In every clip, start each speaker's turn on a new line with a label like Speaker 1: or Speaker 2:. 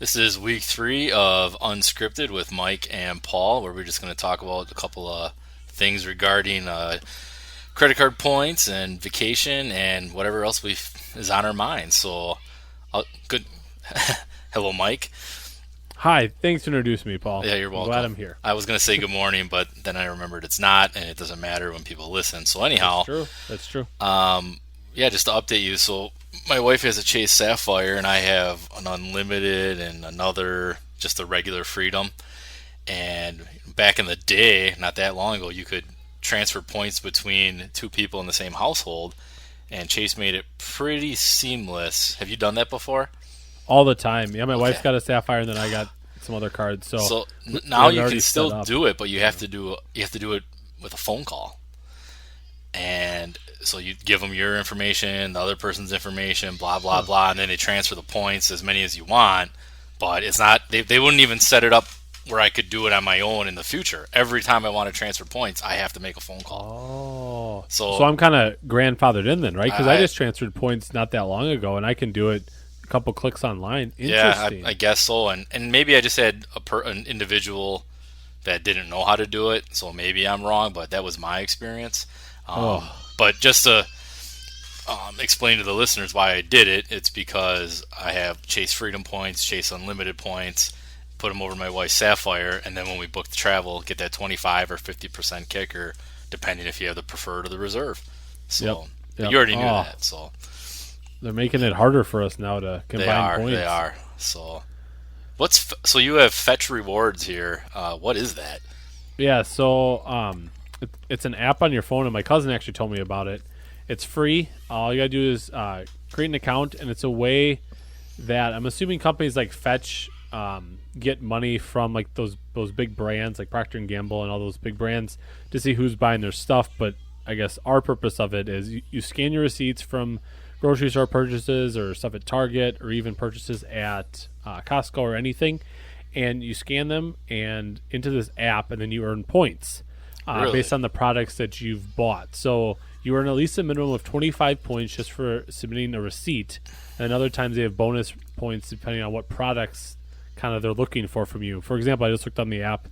Speaker 1: This is week 3 of Unscripted with Mike and Paul, where we're just going to talk about a couple of things regarding credit card points and vacation and whatever else is on our minds. So, good. Hello, Mike.
Speaker 2: Hi, thanks for introducing me, Paul.
Speaker 1: Yeah, you're
Speaker 2: I'm
Speaker 1: welcome.
Speaker 2: glad I'm here.
Speaker 1: I was going to say good morning, but then I remembered it's not, and it doesn't matter when people listen. So, anyhow,
Speaker 2: That's true.
Speaker 1: yeah, just to update you. So, my wife has a Chase Sapphire, and I have an unlimited and another just a regular Freedom. And back in the day, not that long ago, you could transfer points between two people in the same household, and Chase made it pretty seamless. Have you done that before?
Speaker 2: All the time. Yeah, my
Speaker 1: Okay.
Speaker 2: wife's got a Sapphire, and then I got some other cards.
Speaker 1: So
Speaker 2: We
Speaker 1: now
Speaker 2: have it
Speaker 1: you
Speaker 2: already
Speaker 1: can
Speaker 2: set
Speaker 1: still
Speaker 2: up.
Speaker 1: do it, but you have to do it with a phone call. And so you give them your information, the other person's information, blah blah blah, and then they transfer the points as many as you want. But it's not they wouldn't even set it up where I could do it on my own in the future. Every time I want to transfer points, I have to make a phone call.
Speaker 2: Oh,
Speaker 1: So
Speaker 2: so I'm kind of grandfathered in then, right? Because I
Speaker 1: I
Speaker 2: just transferred points not that long ago, and I can do it a couple clicks online.
Speaker 1: yeah,
Speaker 2: Interesting.
Speaker 1: I guess so. And maybe I just had an individual that didn't know how to do it, so maybe I'm wrong, but that was my experience. But just to explain to the listeners why I did it, it's because I have Chase Freedom points, Chase Unlimited points, put them over my wife's Sapphire, and then when we book the travel, get that 25 or 50% kicker, depending if you have the preferred or the reserve. So
Speaker 2: Yep.
Speaker 1: but
Speaker 2: Yep.
Speaker 1: you already knew
Speaker 2: Oh,
Speaker 1: that, so
Speaker 2: they're making it harder for us now to combine points.
Speaker 1: they are. So so you have Fetch Rewards here. What is that?
Speaker 2: Yeah, so it's an app on your phone, and my cousin actually told me about it. It's free. All you gotta do is create an account, and it's a way that I'm assuming companies like Fetch get money from like those big brands like Procter and Gamble and all those big brands to see who's buying their stuff. But I guess our purpose of it is you scan your receipts from grocery store purchases or stuff at Target or even purchases at Costco or anything, and you scan them and into this app, and then you earn points
Speaker 1: Really?
Speaker 2: based on the products that you've bought. So you earn at least a minimum of 25 points just for submitting a receipt, and other times they have bonus points depending on what products kind of they're looking for from you. For example, I just looked on the app,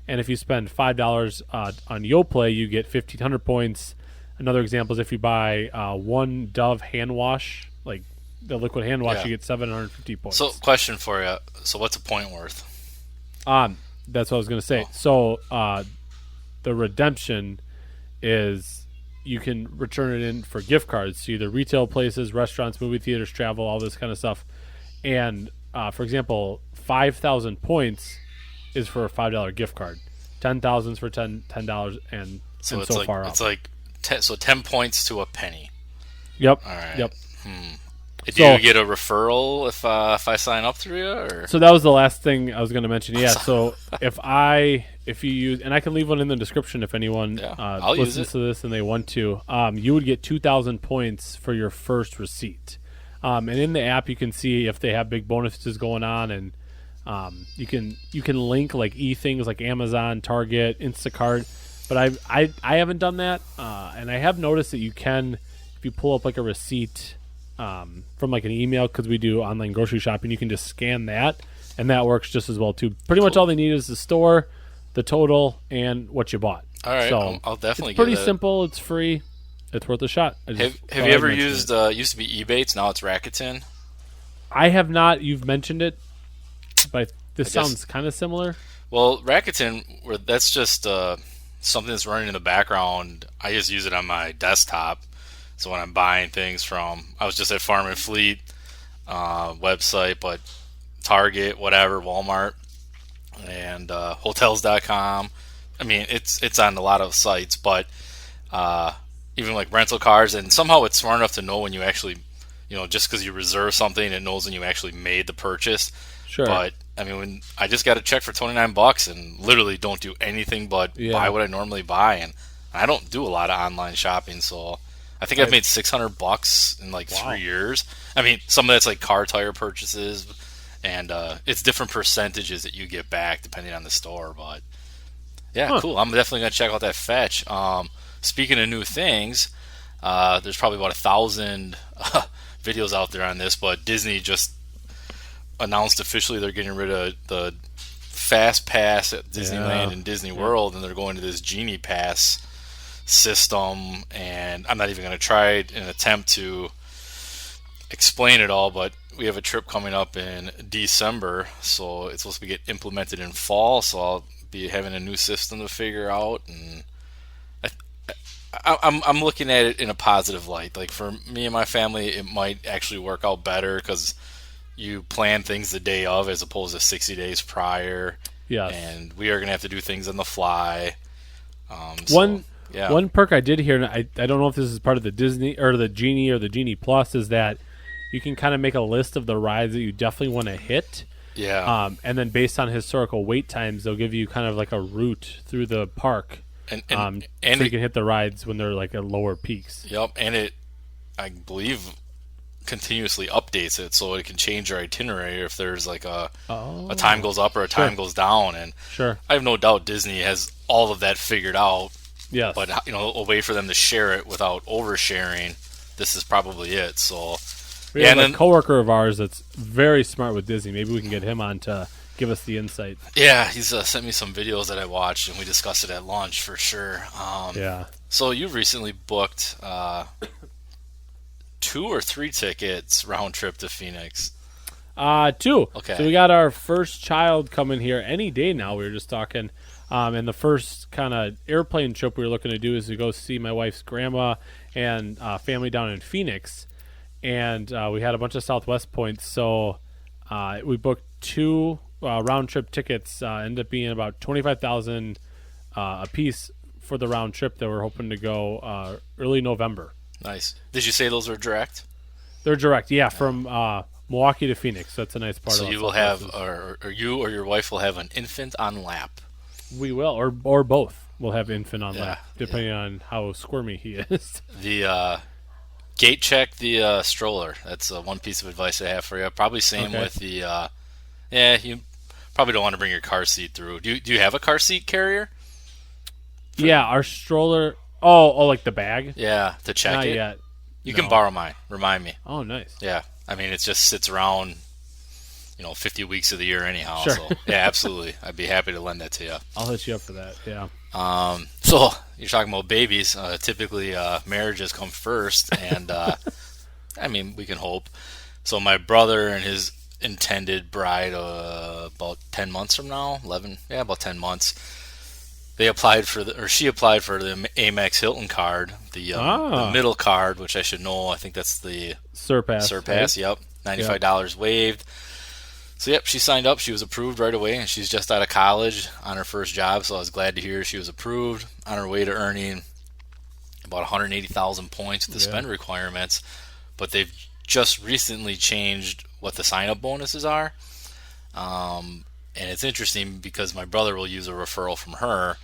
Speaker 2: and if you spend $5 on YoPlay, you get 1,500 points. Another example is if you buy one Dove hand wash, like the liquid hand wash,
Speaker 1: Yeah.
Speaker 2: you get 750 points.
Speaker 1: So question for you. So what's a point worth?
Speaker 2: That's what I was going to say.
Speaker 1: Oh.
Speaker 2: So the redemption is you can return it in for gift cards to either retail places, restaurants, movie theaters, travel, all this kind of stuff. And for example, 5,000 points is for a $5 gift card. 10,000 is for $10 and
Speaker 1: So
Speaker 2: and
Speaker 1: it's
Speaker 2: so
Speaker 1: like
Speaker 2: far up.
Speaker 1: it's like 10 points to a penny.
Speaker 2: Yep.
Speaker 1: All right.
Speaker 2: Yep.
Speaker 1: Do
Speaker 2: So-
Speaker 1: you get a referral if I sign up through you, or
Speaker 2: So that was the last thing I was going to mention. Yeah. So if you use, and I can leave one in the description if anyone
Speaker 1: Yeah, I'll use
Speaker 2: listens
Speaker 1: it.
Speaker 2: to this and they want to, you would get 2,000 points for your first receipt. And in the app, you can see if they have big bonuses going on, and you can link like things like Amazon, Target, Instacart. But I haven't done that, and I have noticed that you can, if you pull up like a receipt from like an email, because we do online grocery shopping, you can just scan that, and that works just as well too. Pretty much all they need is the store, the total, and what you bought.
Speaker 1: all right?
Speaker 2: So
Speaker 1: I'll definitely
Speaker 2: it's pretty
Speaker 1: give that.
Speaker 2: simple. It's free. It's worth a shot.
Speaker 1: Have
Speaker 2: thought
Speaker 1: you
Speaker 2: I'd
Speaker 1: ever
Speaker 2: mention
Speaker 1: used?
Speaker 2: it.
Speaker 1: Used to be Ebates, now it's Rakuten.
Speaker 2: I have not. You've mentioned it, but this
Speaker 1: I guess-
Speaker 2: sounds kind of similar.
Speaker 1: Well, Rakuten, that's just something that's running in the background. I just use it on my desktop. So when I'm buying things I was just at Farm and Fleet website, but Target, whatever, Walmart, and Hotels.com. I mean, it's on a lot of sites, but even like rental cars, and somehow it's smart enough to know when you actually, just because you reserve something, it knows when you actually made the purchase.
Speaker 2: Sure.
Speaker 1: But I mean, when I just got a check for $29 and literally don't do anything but
Speaker 2: Yeah.
Speaker 1: buy what I normally buy, and I don't do a lot of online shopping, so I think I've made $600 in like
Speaker 2: Wow.
Speaker 1: 3 years. I mean, some of that's like car tire purchases, and it's different percentages that you get back depending on the store. But yeah, cool. I'm definitely gonna check out that Fetch. Speaking of new things, there's probably about 1,000 videos out there on this, but Disney just announced officially they're getting rid of the Fast Pass at
Speaker 2: Yeah.
Speaker 1: Disneyland and Disney
Speaker 2: Yep.
Speaker 1: World, and they're going to this Genie Pass system. And I'm not even going to try an attempt to explain it all, but we have a trip coming up in December, so it's supposed to get implemented in fall. So I'll be having a new system to figure out, and I'm looking at it in a positive light. Like for me and my family, it might actually work out better because you plan things the day of as opposed to 60 days prior,
Speaker 2: Yes.
Speaker 1: and we are going to have to do things on the fly. So
Speaker 2: One
Speaker 1: yeah,
Speaker 2: one perk I did hear, and I don't know if this is part of the Disney or the Genie or the Genie Plus, is that you can kind of make a list of the rides that you definitely want to hit.
Speaker 1: yeah,
Speaker 2: And then based on historical wait times, they'll give you kind of like a route through the park,
Speaker 1: and
Speaker 2: um,
Speaker 1: and
Speaker 2: so you
Speaker 1: it,
Speaker 2: can hit the rides when they're like at lower peaks.
Speaker 1: yep, and it I believe continuously updates it so it can change your itinerary if there's like a time
Speaker 2: Oh,
Speaker 1: goes up or a
Speaker 2: sure,
Speaker 1: time goes down. And
Speaker 2: sure,
Speaker 1: I have no doubt Disney has all of that figured out,
Speaker 2: yes.
Speaker 1: but a way for them to share it without oversharing, this is probably it. So
Speaker 2: We
Speaker 1: yeah,
Speaker 2: have
Speaker 1: and
Speaker 2: a
Speaker 1: then
Speaker 2: coworker of ours that's very smart with Disney. Maybe we can get him on to give us the insight.
Speaker 1: yeah, he's sent me some videos that I watched, and we discussed it at lunch for sure.
Speaker 2: Yeah.
Speaker 1: So you recently booked 2 or 3 tickets round trip to Phoenix.
Speaker 2: Two. So
Speaker 1: Okay,
Speaker 2: we got our first child coming here any day now. We were just talking. And the first kind of airplane trip we were looking to do is to go see my wife's grandma and family down in Phoenix. And we had a bunch of Southwest points. So we booked two round trip tickets. Ended up being about 25,000 a piece for the round trip that we're hoping to go early November.
Speaker 1: nice. Did you say those were direct?
Speaker 2: They're direct, yeah, from Milwaukee to Phoenix. So that's a nice part
Speaker 1: So
Speaker 2: about
Speaker 1: you will
Speaker 2: Southwest.
Speaker 1: have, or you or your wife will have an infant on lap.
Speaker 2: We will, or both. We'll have infant on
Speaker 1: Yeah,
Speaker 2: lap, depending on how squirmy he is.
Speaker 1: the gate check the stroller. That's one piece of advice I have for you. Probably same
Speaker 2: Okay.
Speaker 1: with the yeah. You probably don't want to bring your car seat through. Do you have a car seat carrier?
Speaker 2: Yeah, our stroller. Oh, like the bag?
Speaker 1: Yeah, to check
Speaker 2: Not
Speaker 1: it.
Speaker 2: yet.
Speaker 1: You can
Speaker 2: No.
Speaker 1: borrow mine. Remind me.
Speaker 2: Oh, nice.
Speaker 1: Yeah, I mean it just sits around 50 weeks of the year anyhow.
Speaker 2: Sure.
Speaker 1: So yeah, absolutely, I'd be happy to lend that to you.
Speaker 2: I'll hit you up for that. Yeah.
Speaker 1: So you're talking about babies. Typically, marriages come first, and I mean we can hope. So my brother and his intended bride, about 10 months from now, 11, yeah, about 10 months. They applied for or she applied for the Amex Hilton card, the
Speaker 2: Ah,
Speaker 1: middle card, which I should know. I think that's the
Speaker 2: Surpass.
Speaker 1: Surpass.
Speaker 2: Right?
Speaker 1: Yep,
Speaker 2: Yep.
Speaker 1: $95 waived. So yep, she signed up. She was approved right away, and she's just out of college on her first job. So I was glad to hear she was approved on her way to earning about 180,000 points with the
Speaker 2: Yeah.
Speaker 1: spend requirements. But they've just recently changed what the sign-up bonuses are, and it's interesting because my brother will use a referral from her.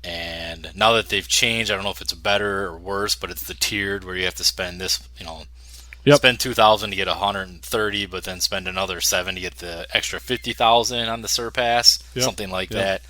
Speaker 1: And now that they've changed, I don't know if it's better or worse, but it's the tiered where you have to spend this,
Speaker 2: Yep.
Speaker 1: spend 2,000 to get 130, but then spend another 7 to get the extra 50,000 on the Surpass,
Speaker 2: Yep.
Speaker 1: something like
Speaker 2: Yep.
Speaker 1: that.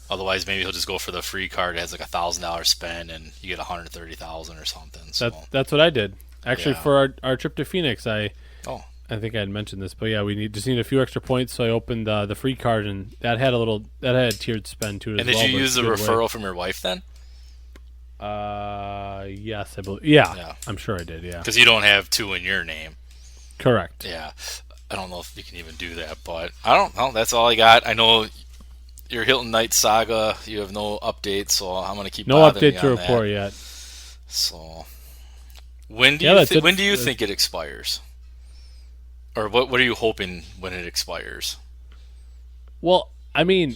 Speaker 1: Otherwise, maybe he'll just go for the free card. It has like $1,000 spend, and you get 130,000 or something. So
Speaker 2: That's what I did. Actually,
Speaker 1: yeah.
Speaker 2: for our trip to Phoenix,
Speaker 1: Oh,
Speaker 2: I think I had mentioned this, but yeah, we just need a few extra points. So I opened the free card, and that had tiered spend to it
Speaker 1: and
Speaker 2: as
Speaker 1: did
Speaker 2: well.
Speaker 1: you
Speaker 2: but
Speaker 1: use
Speaker 2: it's
Speaker 1: the
Speaker 2: a good way.
Speaker 1: referral from your wife then?
Speaker 2: Yes, I believe. Yeah,
Speaker 1: Yeah,
Speaker 2: I'm sure I did. Yeah,
Speaker 1: because you don't have two in your name.
Speaker 2: correct.
Speaker 1: Yeah, I don't know if you can even do that, but I don't know. That's all I got. I know your Hilton Knight saga. You have no updates, so I'm gonna keep
Speaker 2: No
Speaker 1: bothering
Speaker 2: update
Speaker 1: you
Speaker 2: to
Speaker 1: on
Speaker 2: report
Speaker 1: that.
Speaker 2: yet.
Speaker 1: So when do
Speaker 2: Yeah,
Speaker 1: you
Speaker 2: that's it.
Speaker 1: when do you think it expires, or what are you hoping when it expires?
Speaker 2: Well, I mean,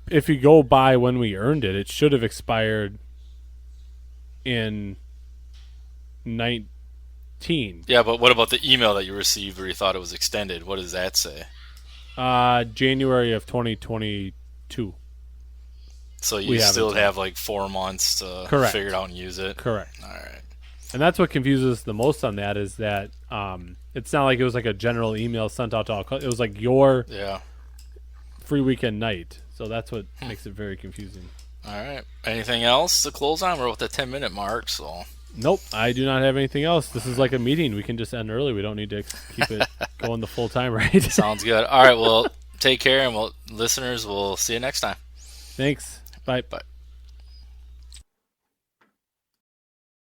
Speaker 2: if you go by when we earned it, it should have expired in 19,
Speaker 1: Yeah, but what about the email that you received where you thought it was extended? What does that say?
Speaker 2: January of 2022.
Speaker 1: So
Speaker 2: We
Speaker 1: you
Speaker 2: haven't
Speaker 1: still
Speaker 2: yet.
Speaker 1: have like 4 months to
Speaker 2: Correct.
Speaker 1: figure it out and use it.
Speaker 2: Correct.
Speaker 1: All right.
Speaker 2: And that's what confuses us the most on that is that it's not like it was like a general email sent out to all. It was like your
Speaker 1: Yeah.
Speaker 2: free weekend night. So that's what makes it very confusing.
Speaker 1: All right. Anything else to close on? We're at the 10-minute mark, so
Speaker 2: Nope, I do not have anything else. This is like a meeting. We can just end early. We don't need to keep it going the full time, right?
Speaker 1: Sounds good. All right. Well, take care, and listeners, we'll see you next time.
Speaker 2: Thanks. Bye.
Speaker 1: Bye.